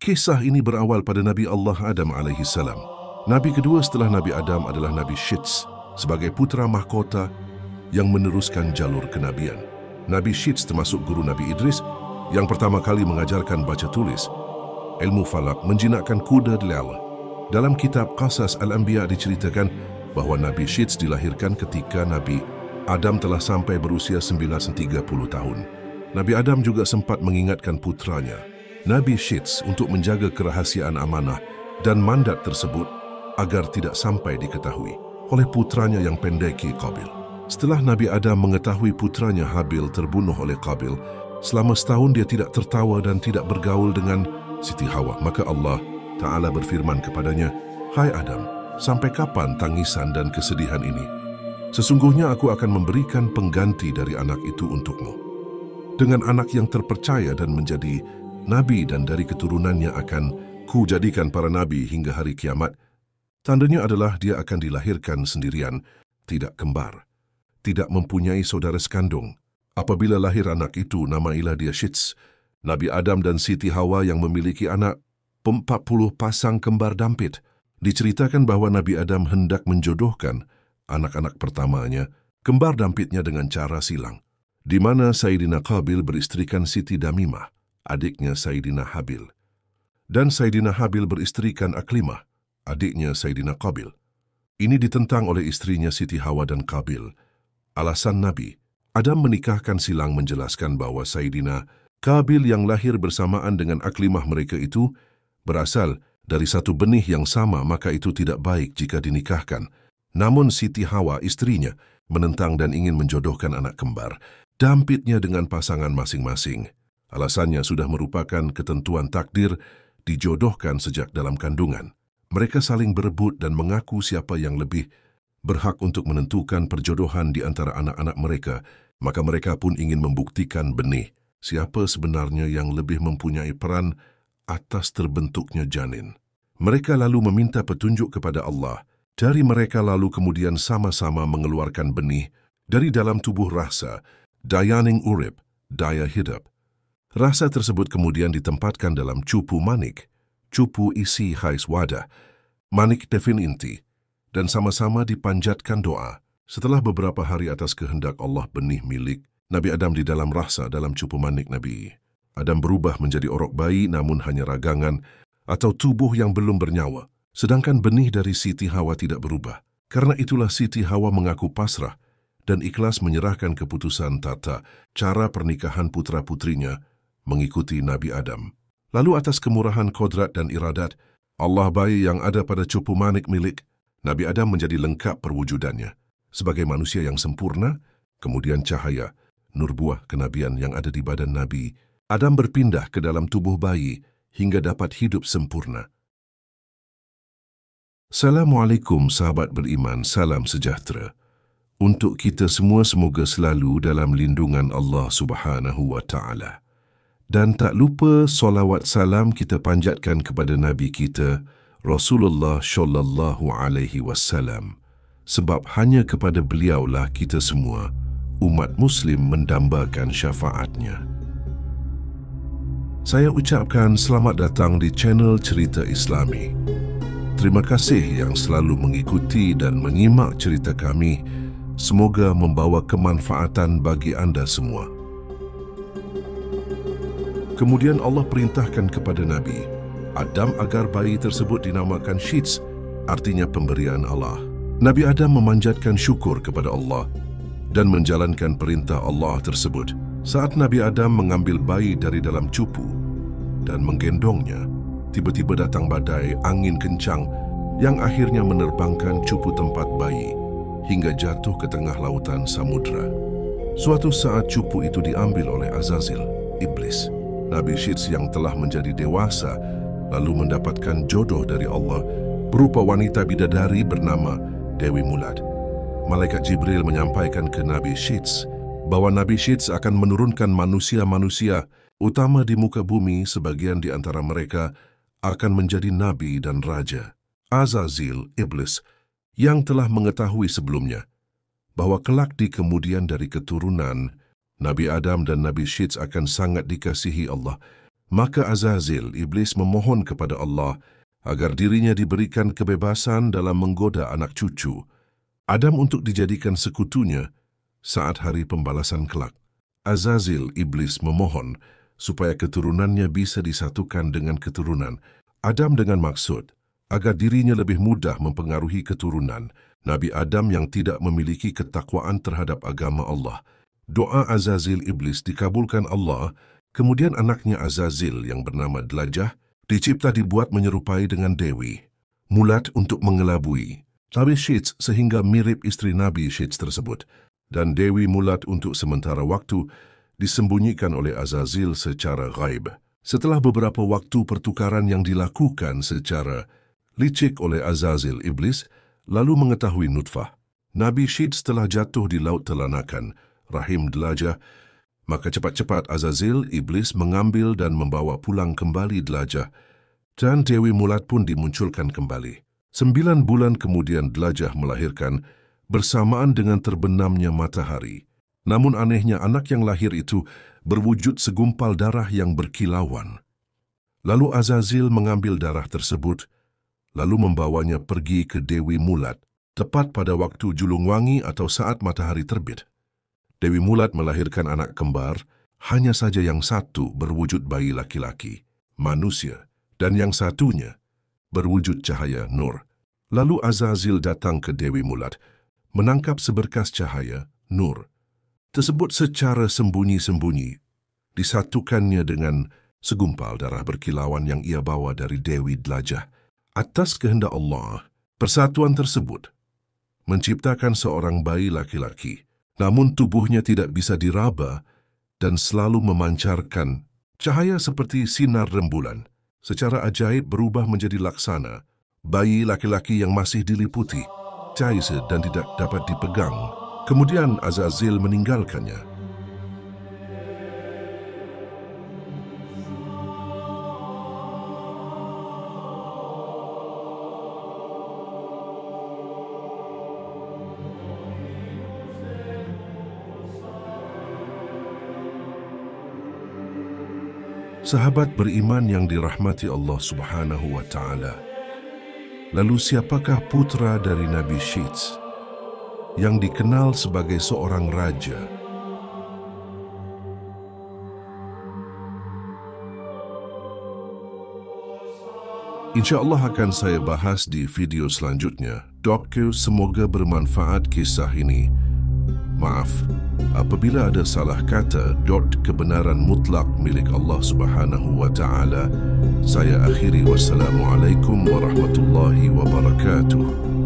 Kisah ini berawal pada Nabi Allah Adam alaihissalam. Nabi kedua setelah Nabi Adam adalah Nabi Syits sebagai putra mahkota yang meneruskan jalur kenabian. Nabi Syits termasuk guru Nabi Idris yang pertama kali mengajarkan baca tulis, ilmu falak, menjinakkan kuda delala. Dalam kitab Qasas Al-Anbiya diceritakan bahawa Nabi Syits dilahirkan ketika Nabi Adam telah sampai berusia 930 tahun. Nabi Adam juga sempat mengingatkan putranya, Nabi Syits, untuk menjaga kerahasiaan amanah dan mandat tersebut agar tidak sampai diketahui oleh putranya yang pendeki Qabil. Setelah Nabi Adam mengetahui putranya Habil terbunuh oleh Qabil, selama setahun dia tidak tertawa dan tidak bergaul dengan Siti Hawa. Maka Allah Ta'ala berfirman kepadanya, "Hai Adam, sampai kapan tangisan dan kesedihan ini? Sesungguhnya aku akan memberikan pengganti dari anak itu untukmu, dengan anak yang terpercaya dan menjadi nabi, dan dari keturunannya akan kujadikan para nabi hingga hari kiamat. Tandanya adalah dia akan dilahirkan sendirian, tidak kembar, tidak mempunyai saudara sekandung. Apabila lahir anak itu, namailah dia Syits." Nabi Adam dan Siti Hawa yang memiliki anak 40 pasang kembar dampit. Diceritakan bahawa Nabi Adam hendak menjodohkan anak-anak pertamanya, kembar dampitnya, dengan cara silang, di mana Sayyidina Qabil beristrikan Siti Damimah, adiknya Sayyidina Habil, dan Sayyidina Habil beristrikan Aklimah, adiknya Sayyidina Qabil. Ini ditentang oleh istrinya Siti Hawa dan Qabil. Alasan Nabi Adam menikahkan silang menjelaskan bahawa Sayyidina Qabil yang lahir bersamaan dengan Aklimah mereka itu berasal dari satu benih yang sama, maka itu tidak baik jika dinikahkan. Namun Siti Hawa, istrinya, menentang dan ingin menjodohkan anak kembar dampitnya dengan pasangan masing-masing. Alasannya sudah merupakan ketentuan takdir, dijodohkan sejak dalam kandungan. Mereka saling berebut dan mengaku siapa yang lebih berhak untuk menentukan perjodohan di antara anak-anak mereka. Maka mereka pun ingin membuktikan benih siapa sebenarnya yang lebih mempunyai peran atas terbentuknya janin. Mereka lalu meminta petunjuk kepada Allah. Dari mereka lalu kemudian sama-sama mengeluarkan benih dari dalam tubuh rasa, dayaning urip, daya hidup. Rasa tersebut kemudian ditempatkan dalam cupu manik, cupu isi hais wadah, manik devin inti, dan sama-sama dipanjatkan doa. Setelah beberapa hari atas kehendak Allah, benih milik Nabi Adam di dalam rasa dalam cupu manik Nabi Adam berubah menjadi orok bayi, namun hanya ragangan atau tubuh yang belum bernyawa. Sedangkan benih dari Siti Hawa tidak berubah. Karena itulah Siti Hawa mengaku pasrah dan ikhlas menyerahkan keputusan tata cara pernikahan putra-putrinya mengikuti Nabi Adam. Lalu atas kemurahan kodrat dan iradat Allah, bayi yang ada pada cupu manik milik Nabi Adam menjadi lengkap perwujudannya. Sebagai manusia yang sempurna, kemudian cahaya, nur buah kenabian yang ada di badan Nabi Adam berpindah ke dalam tubuh bayi hingga dapat hidup sempurna. Assalamualaikum sahabat beriman, salam sejahtera. Untuk kita semua semoga selalu dalam lindungan Allah Subhanahu wa Ta'ala. Dan tak lupa solawat salam kita panjatkan kepada Nabi kita, Rasulullah Sallallahu Alaihi Wasallam. Sebab hanya kepada beliaulah kita semua, umat Muslim, mendambakan syafaatnya. Saya ucapkan selamat datang di channel Cerita Islami. Terima kasih yang selalu mengikuti dan menyimak cerita kami. Semoga membawa kemanfaatan bagi anda semua. Kemudian Allah perintahkan kepada Nabi Adam agar bayi tersebut dinamakan Syits, artinya pemberian Allah. Nabi Adam memanjatkan syukur kepada Allah dan menjalankan perintah Allah tersebut. Saat Nabi Adam mengambil bayi dari dalam cupu dan menggendongnya, tiba-tiba datang badai angin kencang yang akhirnya menerbangkan cupu tempat bayi hingga jatuh ke tengah lautan samudra. Suatu saat cupu itu diambil oleh Azazil, iblis. Nabi Syits yang telah menjadi dewasa lalu mendapatkan jodoh dari Allah berupa wanita bidadari bernama Dewi Mulad. Malaikat Jibril menyampaikan ke Nabi Syits bahwa Nabi Syits akan menurunkan manusia-manusia utama di muka bumi, sebagian di antara mereka akan menjadi nabi dan raja. Azazil, iblis, yang telah mengetahui sebelumnya bahwa kelak di kemudian dari keturunan Nabi Adam dan Nabi Syits akan sangat dikasihi Allah, Maka Azazil, iblis, memohon kepada Allah agar dirinya diberikan kebebasan dalam menggoda anak cucu Adam untuk dijadikan sekutunya saat hari pembalasan kelak. Azazil, iblis, memohon supaya keturunannya bisa disatukan dengan keturunan Adam dengan maksud agar dirinya lebih mudah mempengaruhi keturunan Nabi Adam yang tidak memiliki ketakwaan terhadap agama Allah. Doa Azazil, iblis, dikabulkan Allah. Kemudian anaknya Azazil yang bernama Dlajah dicipta dibuat menyerupai dengan Dewi, mulat untuk mengelabui Nabi Syits sehingga mirip istri Nabi Syits tersebut, dan Dewi mulat untuk sementara waktu disembunyikan oleh Azazil secara ghaib. Setelah beberapa waktu pertukaran yang dilakukan secara licik oleh Azazil, iblis lalu mengetahui nutfah Nabi Syits telah jatuh di laut telanakan rahim Dlajah. Maka cepat-cepat Azazil, iblis, mengambil dan membawa pulang kembali Dlajah, dan Dewi mulat pun dimunculkan kembali. 9 bulan kemudian Dlajah melahirkan bersamaan dengan terbenamnya matahari. Namun anehnya anak yang lahir itu berwujud segumpal darah yang berkilauan. Lalu Azazil mengambil darah tersebut, lalu membawanya pergi ke Dewi mulat, tepat pada waktu julung wangi atau saat matahari terbit. Dewi mulat melahirkan anak kembar, hanya saja yang satu berwujud bayi laki-laki, manusia, dan yang satunya berwujud cahaya nur. Lalu Azazil datang ke Dewi mulat, menangkap seberkas cahaya nur tersebut secara sembunyi-sembunyi, disatukannya dengan segumpal darah berkilauan yang ia bawa dari Dewi Dlajah. Atas kehendak Allah, persatuan tersebut menciptakan seorang bayi laki-laki, namun tubuhnya tidak bisa diraba dan selalu memancarkan cahaya seperti sinar rembulan. Secara ajaib berubah menjadi laksana bayi laki-laki yang masih diliputi cahaya dan tidak dapat dipegang. Kemudian Azazil meninggalkannya. Sahabat beriman yang dirahmati Allah Subhanahu wa Ta'ala, lalu siapakah putra dari Nabi Syits yang dikenal sebagai seorang raja? InsyaAllah akan saya bahas di video selanjutnya. Semoga bermanfaat kisah ini. Maaf apabila ada salah kata. Kebenaran mutlak milik Allah Subhanahu wa Ta'ala. Saya akhiri, wassalamualaikum warahmatullahi wabarakatuh.